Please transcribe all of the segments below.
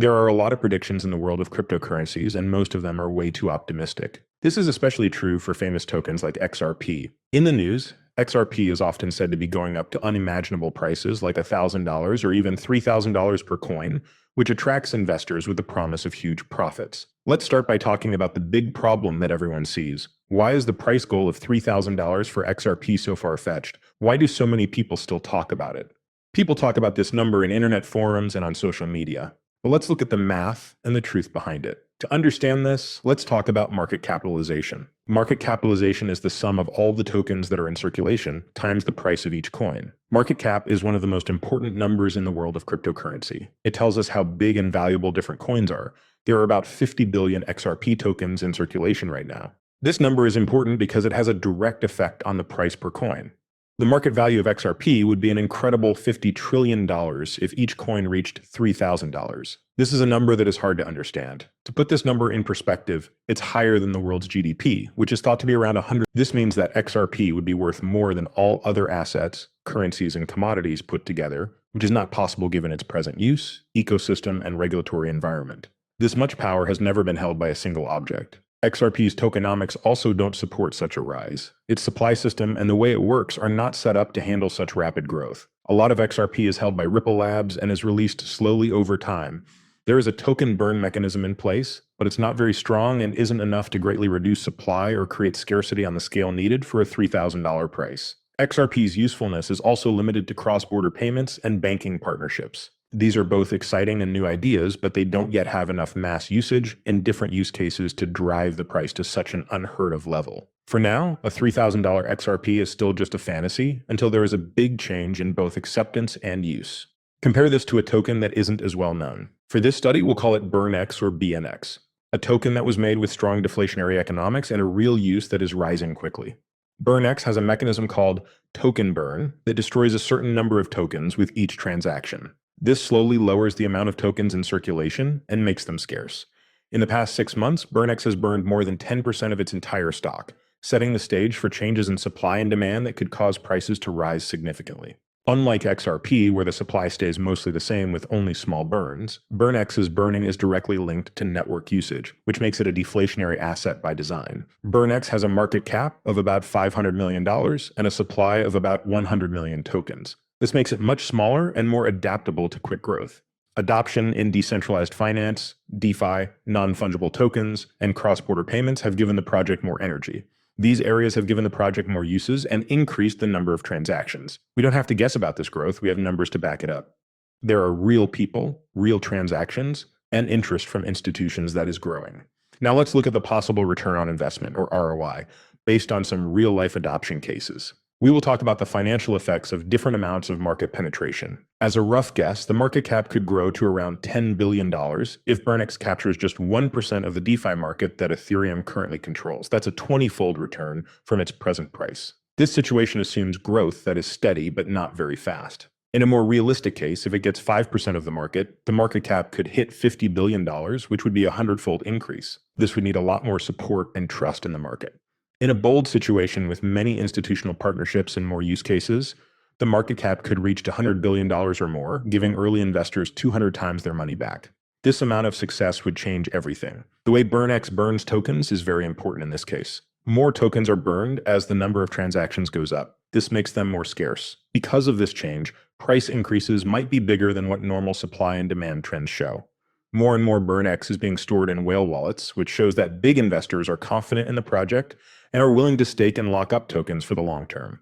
There are a lot of predictions in the world of cryptocurrencies, and most of them are way too optimistic. This is especially true for famous tokens like XRP. In the news, XRP is often said to be going up to unimaginable prices like $1,000 or even $3,000 per coin, which attracts investors with the promise of huge profits. Let's start by talking about the big problem that everyone sees. Why is the price goal of $3,000 for XRP so far-fetched? Why do so many people still talk about it? People talk about this number in internet forums and on social media. But let's look at the math and the truth behind it. To understand this, let's talk about market capitalization. Market capitalization is the sum of all the tokens that are in circulation times the price of each coin. Market cap is one of the most important numbers in the world of cryptocurrency. It tells us how big and valuable different coins are. There are about 50 billion XRP tokens in circulation right now. This number is important because it has a direct effect on the price per coin. The market value of XRP would be an incredible $50 trillion if each coin reached $3,000. This is a number that is hard to understand. To put this number in perspective, it's higher than the world's GDP, which is thought to be around 100. This means that XRP would be worth more than all other assets, currencies, and commodities put together, which is not possible given its present use, ecosystem, and regulatory environment. This much power has never been held by a single object. XRP's tokenomics also don't support such a rise. Its supply system and the way it works are not set up to handle such rapid growth. A lot of XRP is held by Ripple Labs and is released slowly over time. There is a token burn mechanism in place, but it's not very strong and isn't enough to greatly reduce supply or create scarcity on the scale needed for a $3,000 price. XRP's usefulness is also limited to cross-border payments and banking partnerships. These are both exciting and new ideas, but they don't yet have enough mass usage and different use cases to drive the price to such an unheard of level. For now, a $3,000 XRP is still just a fantasy until there is a big change in both acceptance and use. Compare this to a token that isn't as well known. For this study, we'll call it BurnX or BNX, a token that was made with strong deflationary economics and a real use that is rising quickly. BurnX has a mechanism called token burn that destroys a certain number of tokens with each transaction. This slowly lowers the amount of tokens in circulation and makes them scarce. In the past 6 months, BurnX has burned more than 10% of its entire stock, setting the stage for changes in supply and demand that could cause prices to rise significantly. Unlike XRP, where the supply stays mostly the same with only small burns, BurnX's burning is directly linked to network usage, which makes it a deflationary asset by design. BurnX has a market cap of about $500 million and a supply of about 100 million tokens. This makes it much smaller and more adaptable to quick growth. Adoption in decentralized finance, DeFi, non-fungible tokens, and cross-border payments have given the project more energy. These areas have given the project more uses and increased the number of transactions. We don't have to guess about this growth, we have numbers to back it up. There are real people, real transactions, and interest from institutions that is growing. Now let's look at the possible return on investment, or ROI, based on some real-life adoption cases. We will talk about the financial effects of different amounts of market penetration. As a rough guess, the market cap could grow to around $10 billion if BurnX captures just 1% of the DeFi market that Ethereum currently controls. That's a 20-fold return from its present price. This situation assumes growth that is steady but not very fast. In a more realistic case, if it gets 5% of the market cap could hit $50 billion, which would be a 100-fold increase. This would need a lot more support and trust in the market. In a bold situation with many institutional partnerships and more use cases, the market cap could reach $100 billion or more, giving early investors 200 times their money back. This amount of success would change everything. The way BurnX burns tokens is very important in this case. More tokens are burned as the number of transactions goes up. This makes them more scarce. Because of this change, price increases might be bigger than what normal supply and demand trends show. More and more BurnX is being stored in whale wallets, which shows that big investors are confident in the project and are willing to stake and lock up tokens for the long term.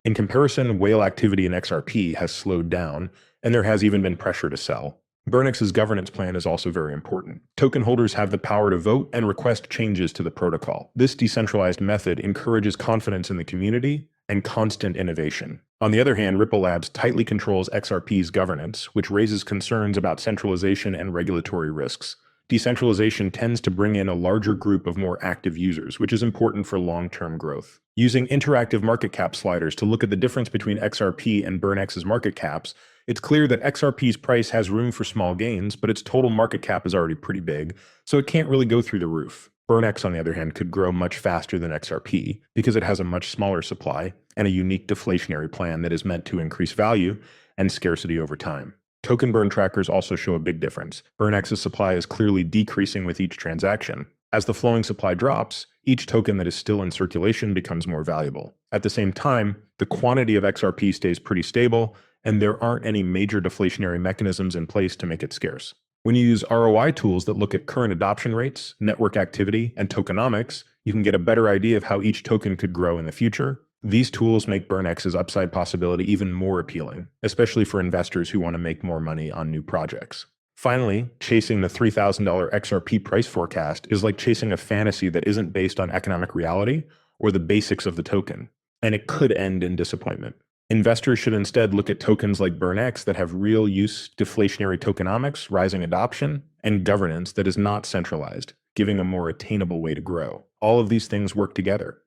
In comparison, whale activity in XRP has slowed down, and there has even been pressure to sell. BurnX's governance plan is also very important. Token holders have the power to vote and request changes to the protocol. This decentralized method encourages confidence in the community and constant innovation. On the other hand, Ripple Labs tightly controls XRP's governance, which raises concerns about centralization and regulatory risks. Decentralization tends to bring in a larger group of more active users, which is important for long-term growth. Using interactive market cap sliders to look at the difference between XRP and BurnX's market caps, it's clear that XRP's price has room for small gains, but its total market cap is already pretty big, so it can't really go through the roof. BurnX, on the other hand, could grow much faster than XRP because it has a much smaller supply and a unique deflationary plan that is meant to increase value and scarcity over time. Token burn trackers also show a big difference. BurnX's supply is clearly decreasing with each transaction. As the flowing supply drops, each token that is still in circulation becomes more valuable. At the same time, the quantity of XRP stays pretty stable, and there aren't any major deflationary mechanisms in place to make it scarce. When you use ROI tools that look at current adoption rates, network activity, and tokenomics, you can get a better idea of how each token could grow in the future. These tools make BurnX's upside possibility even more appealing, especially for investors who want to make more money on new projects. Finally, chasing the $3,000 XRP price forecast is like chasing a fantasy that isn't based on economic reality or the basics of the token, and it could end in disappointment. Investors should instead look at tokens like BurnX that have real use, deflationary tokenomics, rising adoption, and governance that is not centralized, giving a more attainable way to grow. All of these things work together.